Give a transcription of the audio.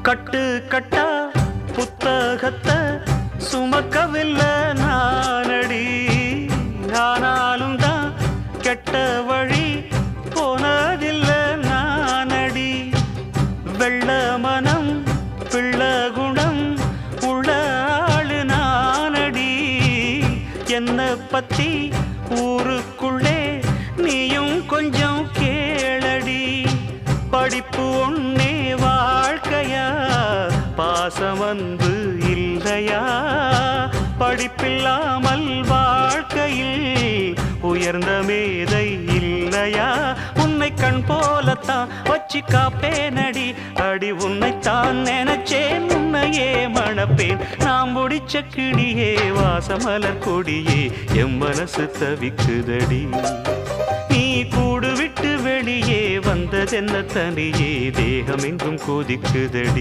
கட்டு கட்டா புத்தகத்தை சுமக்கவில்லை நானடி, ஆனாலும் தான் கெட்ட வழி போனதில்லை நானடி. வெள்ள மனம் பிள்ள குணம் உள்ள ஆளு நானடி, என்ன பத்தி ஊருக்குள்ளே நீயும் கொஞ்சம் கேளடி. படிப்பு ஒன்னே வாழ்க்கையா, பாசம் அன்பு இல்லையா? படிப்பில்லாமல் வாழ்க்கையில் உயர்ந்த மேதை இல்லையா? உன்னை கண் போலத்தான் வச்சு காப்பேனடி, அடி உன்னைத்தான் நினைச்சேன் உன்னையே மணப்பேன். நாம் முடிச்ச கிளியே வாசமலர் கொடியே எம் மனசு தவிக்குதடி. நீ கூடு விட்டு வெளியே வந்ததென்ன தனியே தேகம் எங்கும் கொதிக்குதடி.